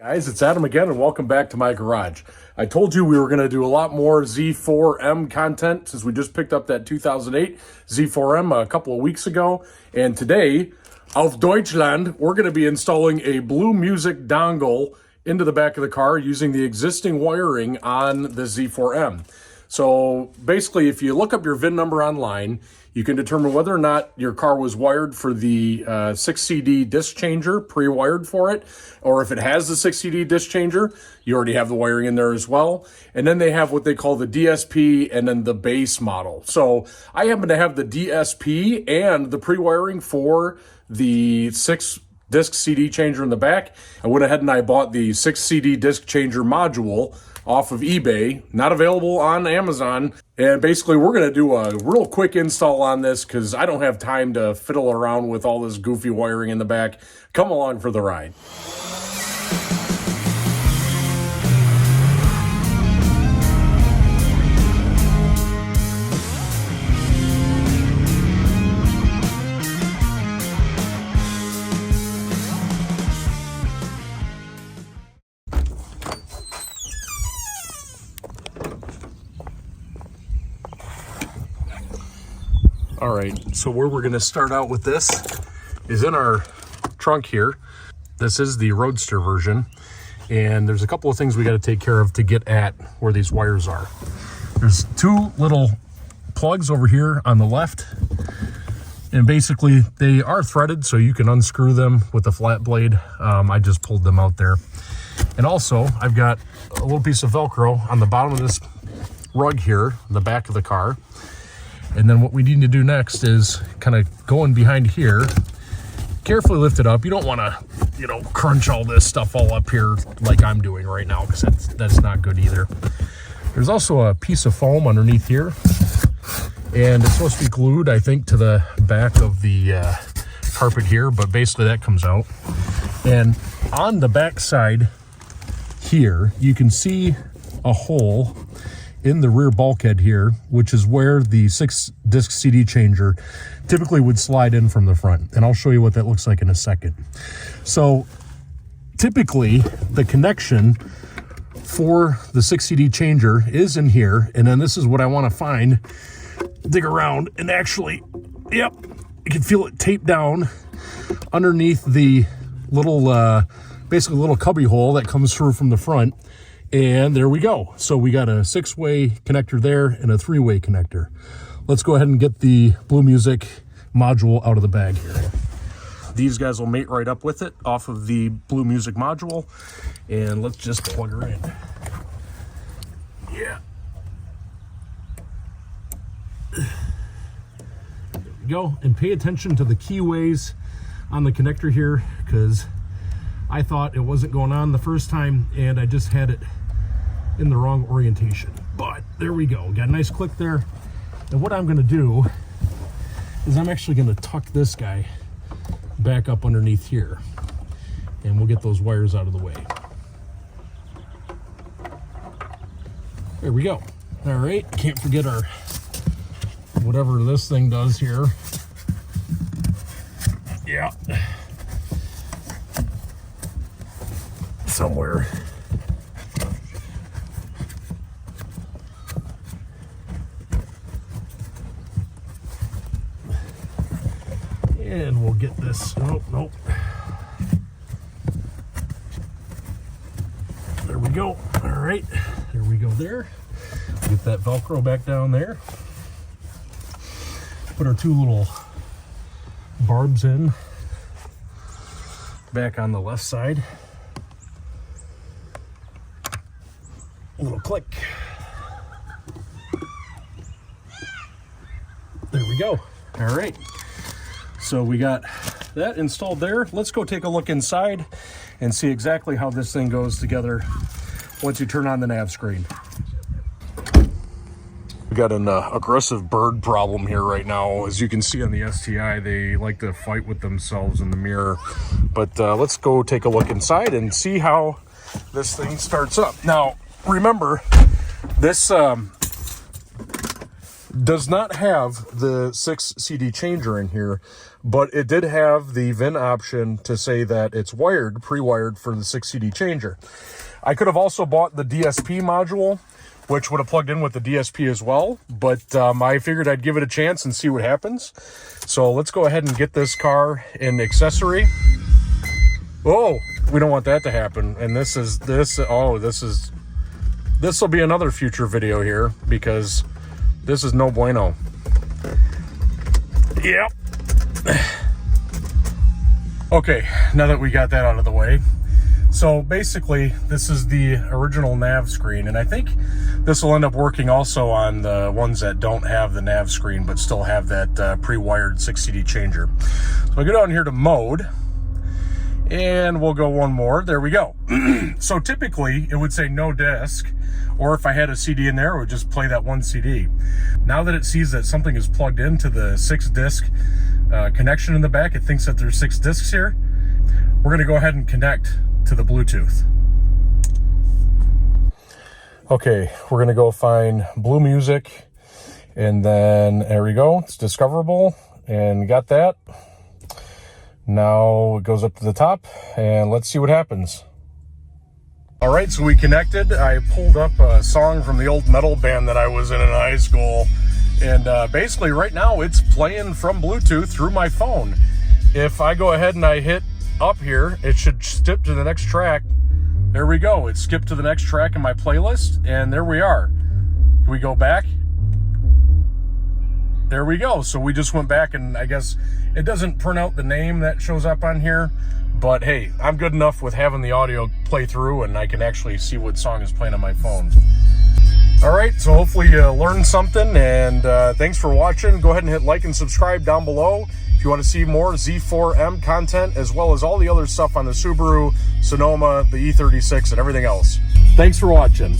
Guys, it's Adam again, and welcome back to my garage. I told you we were going to do a lot more Z4M content since we just picked up that 2008 Z4M a couple of weeks ago. And today, auf Deutschland, we're going to be installing a Bluemusic dongle into the back of the car using the existing wiring on the Z4M. So basically, if you look up your VIN number online, you can determine whether or not your car was wired for the 6CD disc changer, pre-wired for it, or if it has the 6CD disc changer, you already have the wiring in there as well. And then they have what they call the DSP and then the base model. So I happen to have the DSP and the pre-wiring for the 6-disc CD changer in the back. I went ahead and I bought the 6CD disc changer module off of eBay, not available on Amazon. And basically we're gonna do a real quick install on this because I don't have time to fiddle around with all this goofy wiring in the back. Come along for the ride. All right, so where we're gonna start out with this is in our trunk here. This is the Roadster version, and there's a couple of things we gotta take care of to get at where these wires are. There's two little plugs over here on the left, and basically they are threaded, so you can unscrew them with a flat blade. I just pulled them out there. And also, I've got a little piece of Velcro on the bottom of this rug here, the back of the car. And then what we need to do next is kind of go in behind here, carefully lift it up. You don't want to, crunch all this stuff all up here like I'm doing right now, because that's not good either. There's also a piece of foam underneath here, and it's supposed to be glued, I think, to the back of the carpet here, but basically that comes out. And on the back side here, you can see a hole in the rear bulkhead here, which is where the 6-disc CD changer typically would slide in from the front. And I'll show you what that looks like in a second. So typically the connection for the 6CD changer is in here. And then this is what I want to find, dig around, and actually, yep, you can feel it taped down underneath the little, basically little cubby hole that comes through from the front. And there we go. So we got a 6-way connector there and a 3-way connector. Let's go ahead and get the Bluemusic module out of the bag here. These guys will mate right up with it off of the Bluemusic module. And let's just plug her in. Yeah. There we go. And pay attention to the keyways on the connector here, because I thought it wasn't going on the first time and I just had it in the wrong orientation. But there we go. Got a nice click there. And what I'm going to do is I'm actually going to tuck this guy back up underneath here, and we'll get those wires out of the way. There we go. All right. Can't forget our, whatever this thing does here. Yeah. Somewhere. And we'll get this. Oh, nope. There we go. All right. There we go there. Get that Velcro back down there. Put our two little barbs in back on the left side. A little click. There we go. All right. So we got that installed there. Let's go take a look inside and see exactly how this thing goes together once you turn on the nav screen. We got an aggressive bird problem here right now. As you can see on the STI, they like to fight with themselves in the mirror. But let's go take a look inside and see how this thing starts up. Now, remember, this Does not have the 6 CD changer in here, but it did have the VIN option to say that it's wired, pre-wired for the 6 CD changer. I could have also bought the DSP module, which would have plugged in with the DSP as well, but I figured I'd give it a chance and see what happens. So let's go ahead and get this car in accessory. Oh, we don't want that to happen. And this will be another future video here, because this is no bueno. Yep. Okay, now that we got that out of the way. So basically, this is the original nav screen, and I think this will end up working also on the ones that don't have the nav screen but still have that pre-wired 6 CD changer. So I go down here to mode, and we'll go one more. There we go. So typically, it would say no disc, or if I had a CD in there, it would just play that one CD. Now that it sees that something is plugged into the 6 disc connection in the back, it thinks that there's 6 discs here. We're gonna go ahead and connect to the Bluetooth. Okay, we're gonna go find Bluemusic, and then there we go, it's discoverable, and got that. Now it goes up to the top, and let's see what happens. All right, so we connected. I pulled up a song from the old metal band that I was in high school, and basically right now it's playing from Bluetooth through my phone. If I go ahead and I hit up here, it should skip to the next track. There we go, it skipped to the next track in my playlist, and there we are. Can we go back? There we go. So we just went back, and I guess it doesn't print out the name that shows up on here, but hey, I'm good enough with having the audio play through, and I can actually see what song is playing on my phone. All right, so hopefully you learned something, and thanks for watching. Go ahead and hit like and subscribe down below if you want to see more Z4M content, as well as all the other stuff on the Subaru, Sonoma, the E86, and everything else. Thanks for watching.